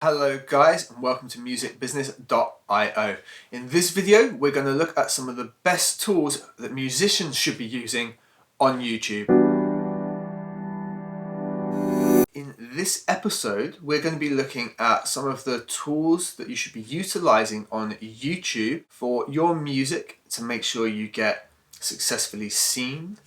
Hello guys and welcome to musicbusiness.io. In this video we're going to look at some of the best tools that musicians should be using on YouTube. In this episode we're going to be looking at some of the tools that you should be utilizing on YouTube for your music to make sure you get successfully seen,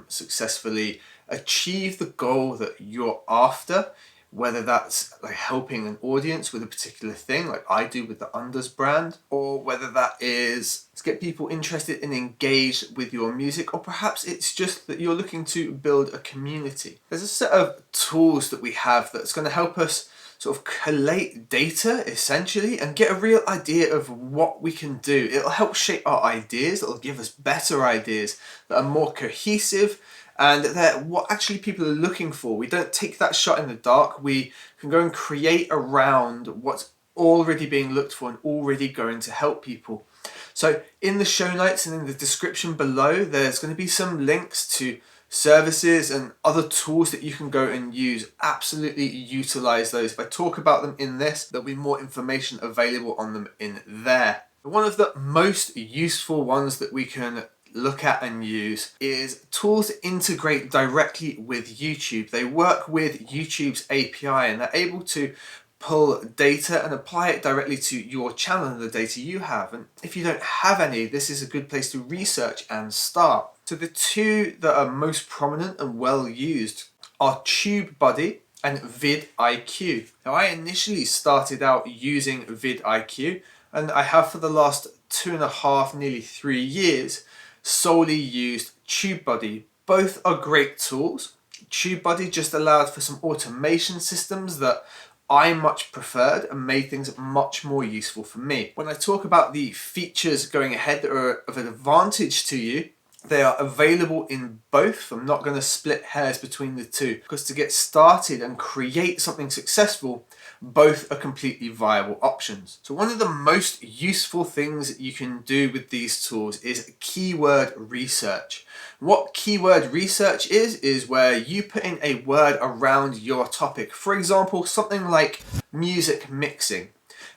successfully achieve the goal that you're after. Whether that's like helping an audience with a particular thing, like I do with the Unders brand, or whether that is to get people interested and engaged with your music, or perhaps it's just that you're looking to build a community. There's a set of tools that we have that's going to help us sort of collate data essentially and get a real idea of what we can do. It'll help shape our ideas, it'll give us better ideas that are more cohesive and they're what actually people are looking for. We don't take that shot in the dark. We can go and create around what's already being looked for and already going to help people. So in the show notes and in the description below, there's going to be some links to services and other tools that you can go and use. Absolutely utilize those. If I talk about them in this, there'll be more information available on them in there. One of the most useful ones that we can look at and use is tools that integrate directly with YouTube. They work with YouTube's API and they're able to pull data and apply it directly to your channel and the data you have. And if you don't have any, this is a good place to research and start. So the two that are most prominent and well used are Tubebuddy and VidIQ. Now I initially started out using VidIQ and I have for the last 2.5, nearly 3 years solely used Tubebuddy. Both are great tools. Tubebuddy just allowed for some automation systems that I much preferred and made things much more useful for me. When I talk about the features going ahead that are of an advantage to you, they are available in both. I'm not going to split hairs between the two because to get started and create something successful, both are completely viable options. So one of the most useful things you can do with these tools is keyword research. What keyword research is where you put in a word around your topic. For example, something like music mixing.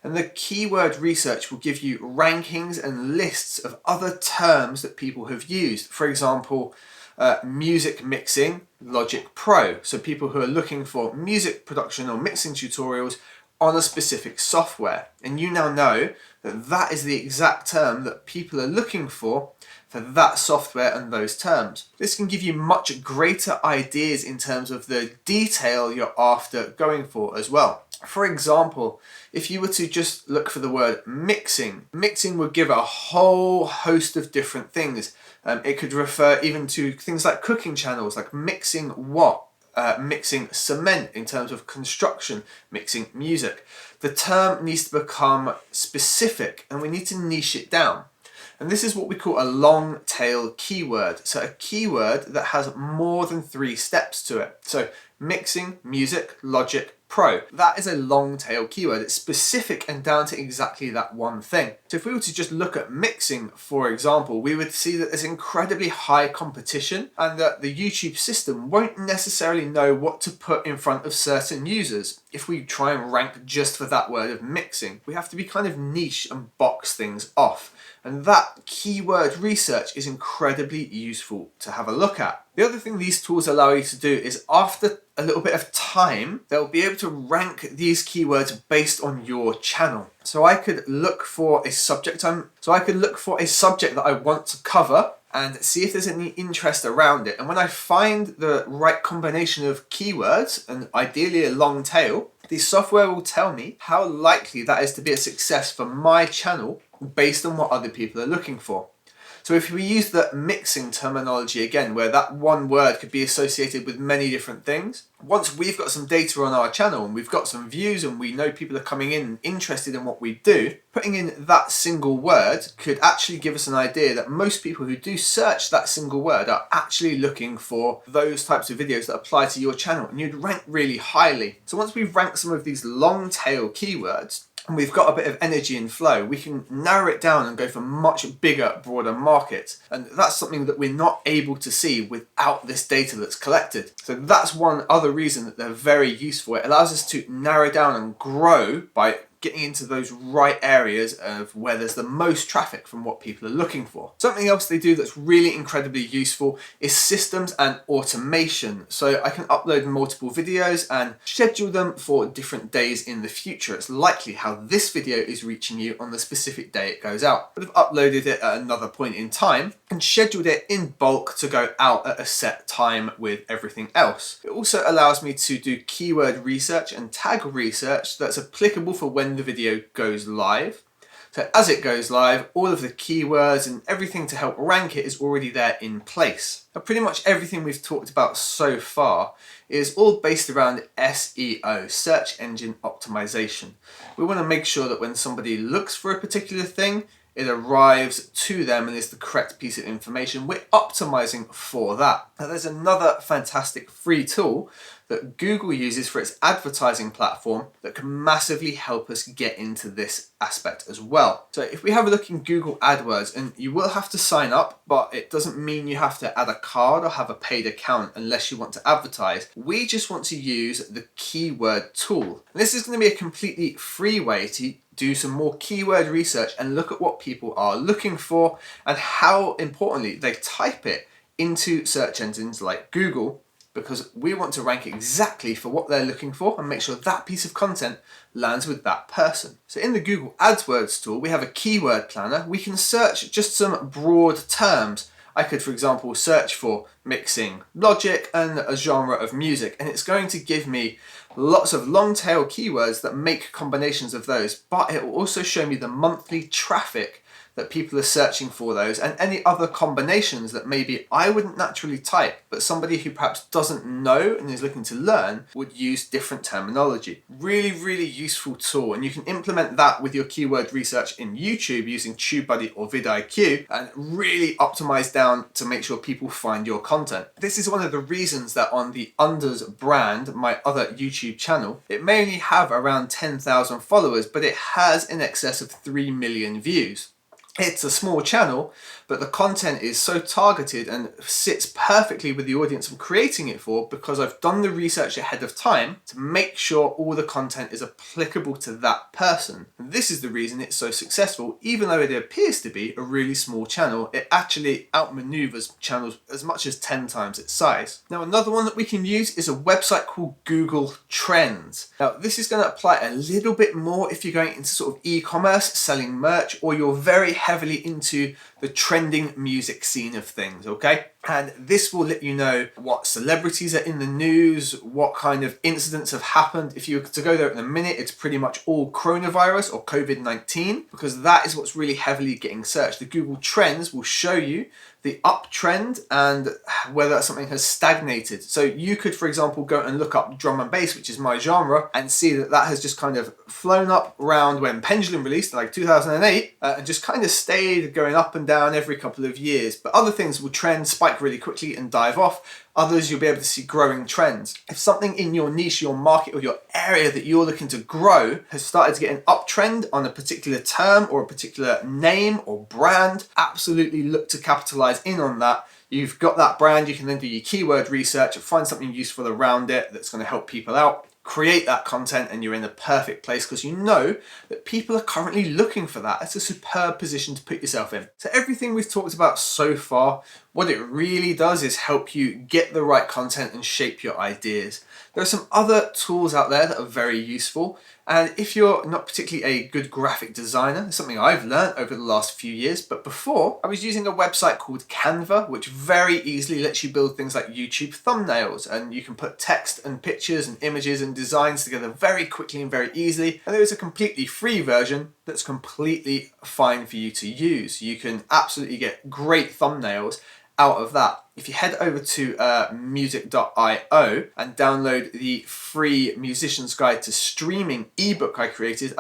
And the keyword research will give you rankings and lists of other terms that people have used. For example, music mixing, Logic Pro. So people who are looking for music production or mixing tutorials on a specific software. And you now know that that is the exact term that people are looking for that software and those terms. This can give you much greater ideas in terms of the detail you're after going for as well. For example, if you were to just look for the word mixing, mixing would give a whole host of different things. It could refer even to things like cooking channels, like mixing what? Mixing cement in terms of construction, mixing music. The term needs to become specific and we need to niche it down. And this is what we call a long tail keyword. So a keyword that has more than 3 steps to it. So mixing, music, Logic, Pro. That is a long tail keyword. It's specific and down to exactly that one thing. So if we were to just look at mixing, for example, we would see that there's incredibly high competition and that the YouTube system won't necessarily know what to put in front of certain users. If we try and rank just for that word of mixing, we have to be kind of niche and box things off. And that keyword research is incredibly useful to have a look at. The other thing these tools allow you to do is after a little bit of time, they'll be able to rank these keywords based on your channel. So I could look for a subject that I want to cover and see if there's any interest around it. And when I find the right combination of keywords and ideally a long tail, the software will tell me how likely that is to be a success for my channel based on what other people are looking for. So if we use the mixing terminology again, where that one word could be associated with many different things, once we've got some data on our channel and we've got some views and we know people are coming in and interested in what we do, putting in that single word could actually give us an idea that most people who do search that single word are actually looking for those types of videos that apply to your channel and you'd rank really highly. So once we've ranked some of these long tail keywords, and we've got a bit of energy and flow, we can narrow it down and go for much bigger, broader markets. And that's something that we're not able to see without this data that's collected. So that's one other reason that they're very useful. It allows us to narrow down and grow by getting into those right areas of where there's the most traffic from what people are looking for. Something else they do that's really incredibly useful is systems and automation. So I can upload multiple videos and schedule them for different days in the future. It's likely how this video is reaching you on the specific day it goes out. But I've uploaded it at another point in time and scheduled it in bulk to go out at a set time with everything else. It also allows me to do keyword research and tag research that's applicable for when the video goes live. So as it goes live, all of the keywords and everything to help rank it is already there in place. Now, pretty much everything we've talked about so far is all based around SEO, search engine optimization. We want to make sure that when somebody looks for a particular thing, it arrives to them and is the correct piece of information. We're optimizing for that. Now, there's another fantastic free tool that Google uses for its advertising platform that can massively help us get into this aspect as well. So if we have a look in Google AdWords, and you will have to sign up, but it doesn't mean you have to add a card or have a paid account unless you want to advertise. We just want to use the keyword tool. And this is going to be a completely free way to do some more keyword research and look at what people are looking for and how importantly they type it into search engines like Google, because we want to rank exactly for what they're looking for and make sure that piece of content lands with that person. So in the Google AdWords tool, we have a keyword planner. We can search just some broad terms. I could, for example, search for mixing logic and a genre of music, and it's going to give me lots of long tail keywords that make combinations of those, but it will also show me the monthly traffic that people are searching for those and any other combinations that maybe I wouldn't naturally type, but somebody who perhaps doesn't know and is looking to learn would use different terminology. Really, really useful tool, and you can implement that with your keyword research in YouTube using Tubebuddy or VidIQ and really optimize down to make sure people find your content. This is one of the reasons that on the Unders brand, my other YouTube channel, it may only have around 10,000 followers, but it has in excess of 3 million views. It's a small channel, but the content is so targeted and sits perfectly with the audience I'm creating it for because I've done the research ahead of time to make sure all the content is applicable to that person. And this is the reason it's so successful. Even though it appears to be a really small channel, it actually outmaneuvers channels as much as 10 times its size. Now, another one that we can use is a website called Google Trends. Now, this is going to apply a little bit more if you're going into sort of e-commerce, selling merch, or you're very heavily into the trending music scene of things, okay? And this will let you know what celebrities are in the news, what kind of incidents have happened. If you were to go there in a minute, it's pretty much all coronavirus or COVID-19, because that is what's really heavily getting searched. The Google Trends will show you the uptrend and whether something has stagnated. So you could, for example, go and look up drum and bass, which is my genre, and see that that has just kind of flown up around when Pendulum released, like 2008, and just kind of stayed going up and down every couple of years. But other things will trend, spike really quickly and dive off. Others, you'll be able to see growing trends. If something in your niche, your market, or your area that you're looking to grow has started to get an uptrend on a particular term or a particular name or brand, absolutely look to capitalize in on that. You've got that brand, you can then do your keyword research and find something useful around it that's going to help people out. Create that content and you're in the perfect place because you know that people are currently looking for that. It's a superb position to put yourself in. So everything we've talked about so far, what it really does is help you get the right content and shape your ideas. There are some other tools out there that are very useful. And if you're not particularly a good graphic designer, it's something I've learned over the last few years, but before I was using a website called Canva, which very easily lets you build things like YouTube thumbnails, and you can put text and pictures and images and designs together very quickly and very easily. And there is a completely free version that's completely fine for you to use. You can absolutely get great thumbnails out of that. If you head over to music.io and download the free Musician's Guide to Streaming ebook I created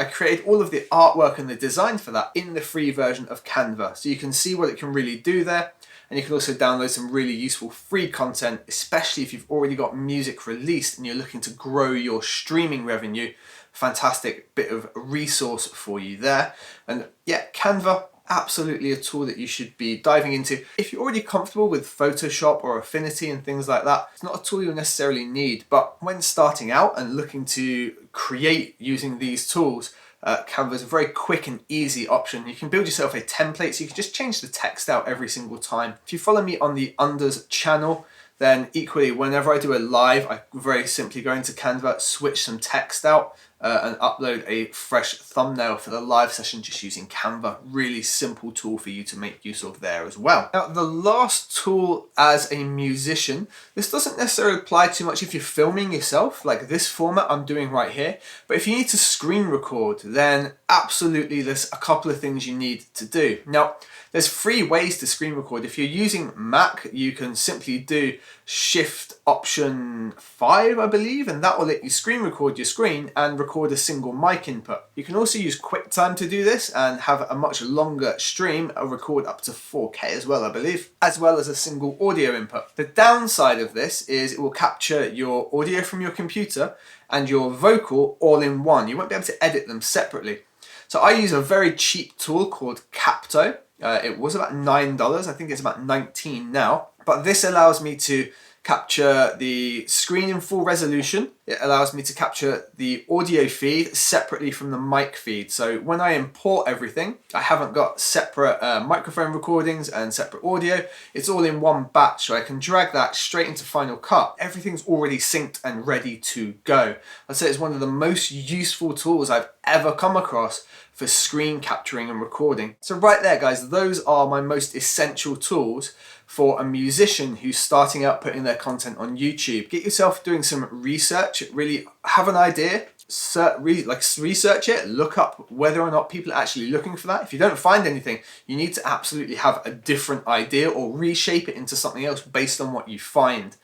all of the artwork and the design for that in the free version of Canva. So you can see what it can really do there. And you can also download some really useful free content, especially if you've already got music released and you're looking to grow your streaming revenue fantastic bit of resource for you there. And yeah, Canva, absolutely a tool that you should be diving into. If you're already comfortable with Photoshop or Affinity and things like that, it's not a tool you'll necessarily need. But when starting out and looking to create using these tools, Canva is a very quick and easy option. You can build yourself a template, so you can just change the text out every single time. If you follow me on the Unders channel, then equally, whenever I do a live, I very simply go into Canva, switch some text out, and upload a fresh thumbnail for the live session just using Canva. Really simple tool for you to make use of there as well. Now, the last tool as a musician, this doesn't necessarily apply too much if you're filming yourself, like this format I'm doing right here, but if you need to screen record, then absolutely there's a couple of things you need to do. Now, there's 3 ways to screen record. If you're using Mac, you can simply do Shift Option 5, I believe, and that will let you screen record your screen and record a single mic input. You can also use QuickTime to do this and have a much longer stream, record up to 4K as well, I believe, as well as a single audio input. The downside of this is it will capture your audio from your computer and your vocal all in one. You won't be able to edit them separately. So I use a very cheap tool called Capto. It was about $9, I think it's about 19 now, but this allows me to capture the screen in full resolution. It allows me to capture the audio feed separately from the mic feed. So when I import everything, I haven't got separate microphone recordings and separate audio. It's all in one batch, so I can drag that straight into Final Cut. Everything's already synced and ready to go. I'd say it's one of the most useful tools I've ever come across for screen capturing and recording. So right there, guys, those are my most essential tools for a musician who's starting out putting their content on YouTube. Get yourself doing some research, really have an idea, research it, look up whether or not people are actually looking for that. If you don't find anything, you need to absolutely have a different idea or reshape it into something else based on what you find.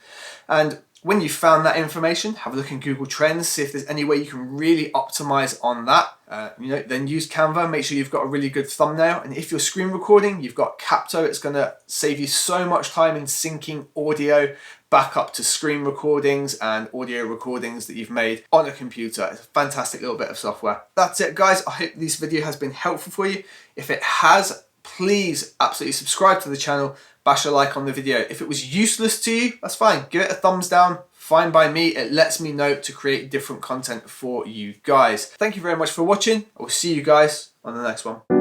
And when you've found that information, have a look in Google Trends, see if there's any way you can really optimize on that. Then use Canva, make sure you've got a really good thumbnail. And if you're screen recording, you've got Capto. It's gonna save you so much time in syncing audio back up to screen recordings and audio recordings that you've made on a computer. It's a fantastic little bit of software. That's it, guys. I hope this video has been helpful for you. If it has, please absolutely subscribe to the channel, bash a like on the video. If it was useless to you, that's fine. Give it a thumbs down. Fine by me. It lets me know to create different content for you guys. Thank you very much for watching. I will see you guys on the next one.